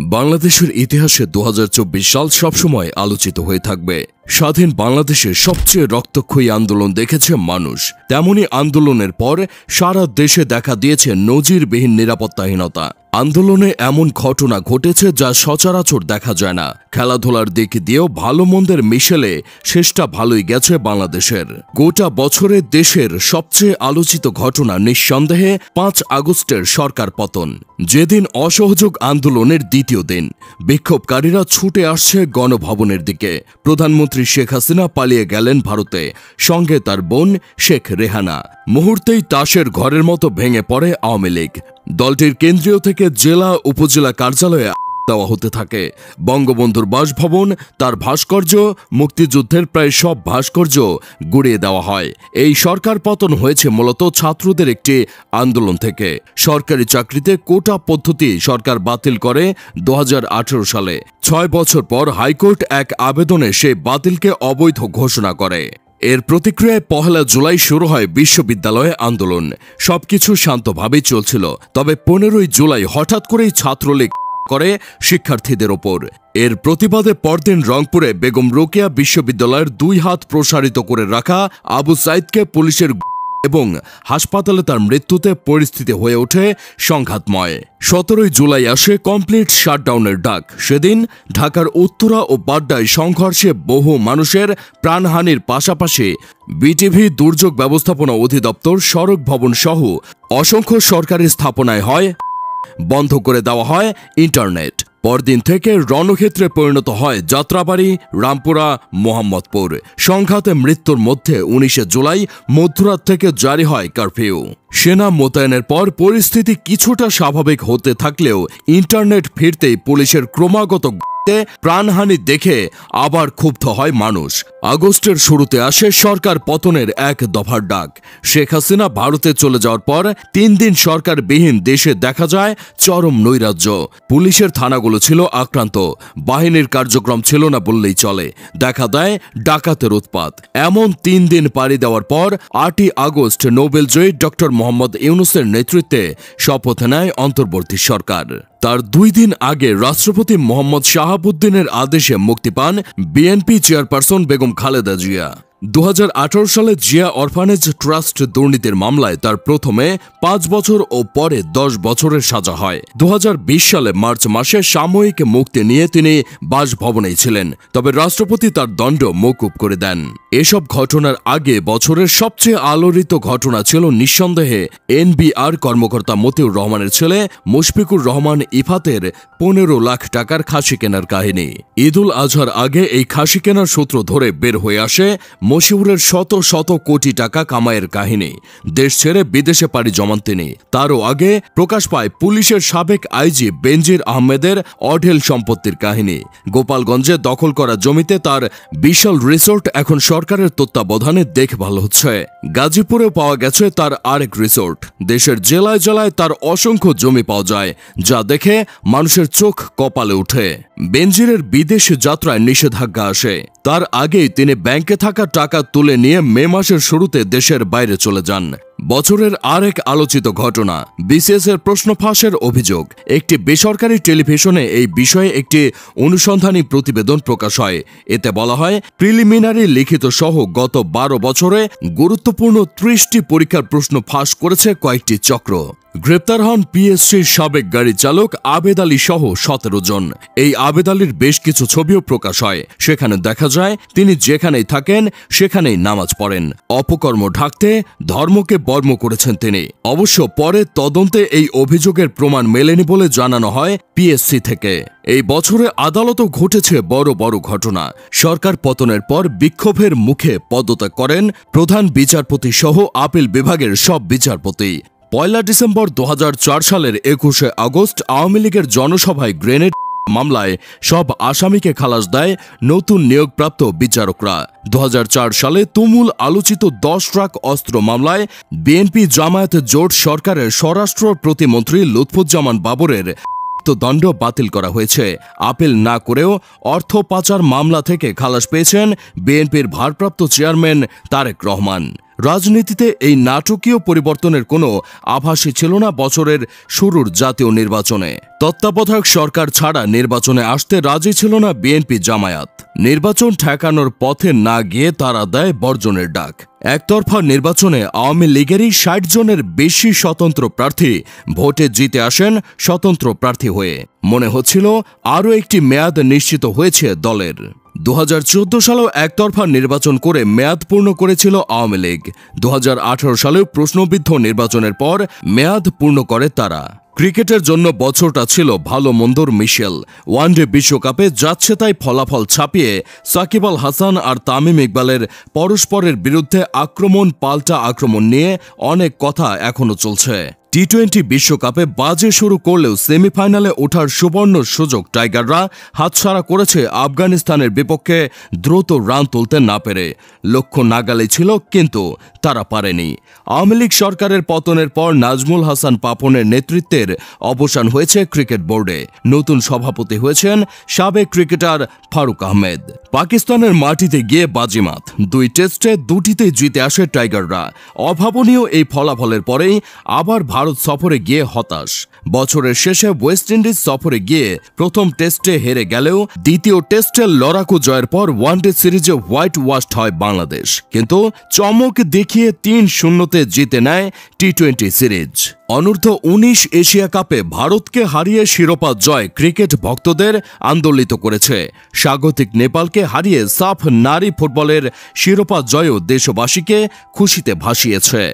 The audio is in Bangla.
বাংলাদেশের ইতিহাসে ২০২৪ সাল সবসময় আলোচিত হয়ে থাকবে। স্বাধীন বাংলাদেশে সবচেয়ে রক্তক্ষয়ী আন্দোলন দেখেছে মানুষ। তেমনি আন্দোলনের পর সারা দেশে দেখা দিয়েছে নজিরবিহীন নিরাপত্তাহীনতা। আন্দোলনে এমন ঘটনা ঘটেছে যা সচরাচর দেখা যায় না। খেলাধুলার দিক দিয়েও ভালো মন্দের মিশেলে শেষটা ভালোই গেছে বাংলাদেশের। গোটা বছরে দেশের সবচেয়ে আলোচিত ঘটনা নিঃসন্দেহে ৫ আগস্টের সরকার পতন। যেদিন অসহযোগ আন্দোলনের দ্বিতীয় দিন, বিক্ষোভকারীরা ছুটে আসছে গণভবনের দিকে। প্রধানমন্ত্রী শেখ হাসিনা পালিয়ে গেলেন ভারতে, সঙ্গে তার বোন শেখ রেহানা। মুহূর্তেই তাসের ঘরের মতো ভেঙে পড়ে আওয়ামী লীগ। দলটির কেন্দ্রীয় থেকে জেলা উপজেলা কার্যালয়ে দেওয়া হতে থাকে। বঙ্গবন্ধুর বাসভবন, তার ভাস্কর্য, মুক্তিযুদ্ধের প্রায় সব ভাস্কর্য গুড়িয়ে দেওয়া হয়। এই সরকার পতন হয়েছে মূলত ছাত্রদের একটি আন্দোলন থেকে। সরকারি চাকরিতে কোটা পদ্ধতি সরকার বাতিল করে ২০১৮ সালে। ৬ বছর পর হাইকোর্ট এক আবেদনে সে বাতিলকে অবৈধ ঘোষণা করে। এর প্রতিক্রিয়ায় ১ জুলাই শুরু হয় বিশ্ববিদ্যালয়ে আন্দোলন। সবকিছু শান্তভাবেই চলছিল, তবে ১৫ জুলাই হঠাৎ করেই ছাত্রলীগ করে শিক্ষার্থীদের ওপর। এর প্রতিবাদে পরদিন রংপুরে বেগম রোকেয়া বিশ্ববিদ্যালয়ের ২ হাত প্রসারিত করে রাখা আবু সাইদকে পুলিশের এবং হাসপাতালে তার মৃত্যুতে পরিস্থিতি হয়ে ওঠে সংঘাতময়। ১৭ জুলাই আসে কমপ্লিট শাটডাউনের ডাক। সেদিন ঢাকার উত্তরা ও বাড্ডায় সংঘর্ষে বহু মানুষের প্রাণহানির পাশাপাশি বিটিভি, দুর্যোগ ব্যবস্থাপনা অধিদপ্তর, সড়ক ভবন সহ অসংখ্য সরকারি স্থাপনায় বন্ধ করে দেওয়া হয় ইন্টারনেট। পরদিন থেকে রণক্ষেত্রে পরিণত হয় যাত্রাবাড়ি, রামপুরা, মোহাম্মদপুর। সংঘাতে মৃত্যুর মধ্যে ১৯ জুলাই মধ্যরাত থেকে জারি হয় কারফিউ। সেনা মোতায়েনের পর পরিস্থিতি কিছুটা স্বাভাবিক হতে থাকলেও ইন্টারনেট ফিরতেই পুলিশের ক্রমাগত প্রাণহানি দেখে আবার ক্ষুব্ধ হয় মানুষ। আগস্টের শুরুতে আসে সরকার পতনের এক দফার ডাক। শেখ হাসিনা ভারতে চলে যাওয়ার পর ৩ দিন সরকারবিহীন দেশে দেখা যায় চরম নৈরাজ্য। পুলিশের থানাগুলো ছিল আক্রান্ত, বাহিনীর কার্যক্রম ছিল না বললেই চলে। দেখা দেয় ডাকাতের উৎপাত। এমন ৩ দিন পাড়ি দেওয়ার পর ৮ই আগস্ট নোবেলজয়ী ডক্টর মোহাম্মদ ইউনূসের নেতৃত্বে শপথ নেয় অন্তর্বর্তী সরকার। তার ২ দিন আগে রাষ্ট্রপতি মোহাম্মদ শাহাবুদ্দিনের আদেশে মুক্তি পান বিএনপি চেয়ারপারসন বেগম খালেদা জিয়া। ২০১৮ সালে জিয়া অরফানেজ ট্রাস্ট দুর্নীতির মামলায় তার প্রথমে ৫ বছর ও পরে ১০ বছরের সাজা হয়। ২০২০ সালে মার্চ মাসে সাময়িক মুক্তি নিয়ে তিনি বাসভবনেই ছিলেন, তবে রাষ্ট্রপতি তার দণ্ড মওকুফ করে দেন। এসব ঘটনার আগে বছরের সবচেয়ে আলোড়িত ঘটনা ছিল নিঃসন্দেহে এনবিআর কর্মকর্তা মতিউর রহমানের ছেলে মুশফিকুর রহমান ইফাতের ১৫ লাখ টাকার খাসি কেনার কাহিনী। ঈদুল আজহার আগে এই খাসি কেনার সূত্র ধরে বের হয়ে আসে মশিউরের শত শত কোটি টাকা কামাইয়ের কাহিনী। দেশ ছেড়ে বিদেশে পাড়ি জমান তিনি। তারও আগে প্রকাশ পায় পুলিশের সাবেক আইজি বেনজির আহমেদের অঢেল সম্পত্তির কাহিনী। গোপালগঞ্জে দখল করা জমিতে তার বিশাল রিসোর্ট এখন সরকারের তত্ত্বাবধানে দেখভাল হচ্ছে। গাজীপুরেও পাওয়া গেছে তার আরেক রিসোর্ট। দেশের জেলায় জেলায় তার অসংখ্য জমি পাওয়া যায়, যা দেখে মানুষের চোখ কপালে ওঠে। বেনজিরের বিদেশ যাত্রায় নিষেধাজ্ঞা আসে। তার আগেই তিনি ব্যাংকে থাকা টাকা তুলে নিয়ে মে মাসের শুরুতে দেশের বাইরে চলে যান। বছরের আরেক আলোচিত ঘটনা বিসিএস এর প্রশ্ন ফাঁসের অভিযোগ। একটি বেসরকারি টেলিভিশনে এই বিষয়ে একটি অনুসন্ধানী প্রতিবেদন প্রকাশ হয়। এতে বলা হয়, প্রিলিমিনারি লিখিত সহ গত ১২ বছরে গুরুত্বপূর্ণ ৩০টি পরীক্ষার প্রশ্ন ফাঁস করেছে কয়েকটি চক্র। গ্রেপ্তার হন পিএসসির সাবেক গাড়ি চালক আবেদ আলী সহ ১৭ জন। এই আবেদ আলীর বেশ কিছু ছবিও প্রকাশ হয়। সেখানে দেখা যায় তিনি যেখানেই থাকেন সেখানেই নামাজ পড়েন। অপকর্ম ঢাকতে ধর্মকে বর্ম করেছেন তিনি। অবশ্য পরে তদন্তে এই অভিযোগের প্রমাণ মেলেনি বলে জানানো হয় পিএসসি থেকে। এই বছরে আদালতও ঘটেছে বড় বড় ঘটনা। সরকার পতনের পর বিক্ষোভের মুখে পদত্যাগ করেন প্রধান বিচারপতি সহ আপিল বিভাগের সব বিচারপতি। ১ ডিসেম্বর ২০০৪ সালের ২১ আগস্ট আওয়ামী লীগের জনসভায় গ্রেনেড মামলায় সব আসামিকে খালাস দেয় নতুন নিয়োগপ্রাপ্ত বিচারকরা। ২০০৪ সালে তুমুল আলোচিত ১০ ট্রাক অস্ত্র মামলায় বিএনপি জামায়াত জোট সরকারের স্বরাষ্ট্র প্রতিমন্ত্রী লুৎফুজ্জামান বাবরের দণ্ড বাতিল করা হয়েছে। আপিল না করেও অর্থ পাচার মামলা থেকে খালাস পেয়েছেন বিএনপির ভারপ্রাপ্ত চেয়ারম্যান তারেক রহমান। রাজনীতিতে এই নাটকীয় পরিবর্তনের কোনো আভাসই ছিল না বছরের শুরুর জাতীয় নির্বাচনে। তত্ত্বাবধায়ক সরকার ছাড়া নির্বাচনে আসতে রাজি ছিল না বিএনপি জামায়াত। নির্বাচন ঠেকানোর পথে না গিয়ে তারা দেয় বর্জনের ডাক। একতরফা নির্বাচনে আওয়ামী লীগেরই ৬০ জনের বেশি স্বতন্ত্র প্রার্থী ভোটে জিতে আসেন স্বতন্ত্র প্রার্থী হয়ে। মনে হচ্ছিল আরও একটি মেয়াদ নিশ্চিত হয়েছে দলের। ২০১৪ সালেও একতরফা নির্বাচন করে মেয়াদ পূর্ণ করেছিল আওয়ামী লীগ। ২০১৮ সালেও প্রশ্নবিদ্ধ নির্বাচনের পর মেয়াদ পূর্ণ করে তারা। ক্রিকেটের জন্য বছরটা ছিল ভালো মন্দর মিশেল। ওয়ানডে বিশ্বকাপে যাচ্ছে তাই ফলাফল ছাপিয়ে সাকিব আল হাসান আর তামিম ইকবালের পরস্পরের বিরুদ্ধে আক্রমণ পাল্টা আক্রমণ নিয়ে অনেক কথা এখনো চলছে। টি-20 বিশ্বকাপে বাজে শুরু করলেও সেমিফাইনালে ওঠার সুবর্ণ সুযোগ টাইগাররা হাতছাড়া করেছে আফগানিস্তানের বিপক্ষে দ্রুত রান তুলতে না পেরে। লক্ষ্য নাগালে ছিল, কিন্তু তারা পারেনি। আওয়ামী লীগ সরকারের পতনের পর নাজমুল হাসান পাপনের নেতৃত্বের অবসান হয়েছে ক্রিকেট বোর্ডে। নতুন সভাপতি হয়েছেন সাবেক ক্রিকেটার ফারুক আহমেদ। পাকিস্তানের মাটিতে গিয়ে বাজিমাত। ২ টেস্টে দুটিতেই জিতে আসে টাইগাররা। অভাবনীয় এই ফলাফলের পরেই আবার ভারত সফরে গিয়ে হতাশ। বছরের শেষে ওয়েস্ট ইন্ডিজ সফরে গিয়ে প্রথম টেস্টে হেরে গেলেও দ্বিতীয় টেস্টে লড়াকু জয়ের পর ওয়ানডে সিরিজে হোয়াইট ওয়াশড হয় বাংলাদেশ, কিন্তু চমক দেখিয়ে ৩-০তে জিতে নেয় টি-20 সিরিজ। অনূর্ধ্ব-১৯ এশিয়া কাপে ভারতকে হারিয়ে শিরোপা জয় ক্রিকেট ভক্তদের আন্দোলিত করেছে। স্বাগতিক নেপালকে হারিয়ে সাফ নারী ফুটবলের শিরোপা জয়ও দেশবাসীকে খুশিতে ভাসিয়েছে।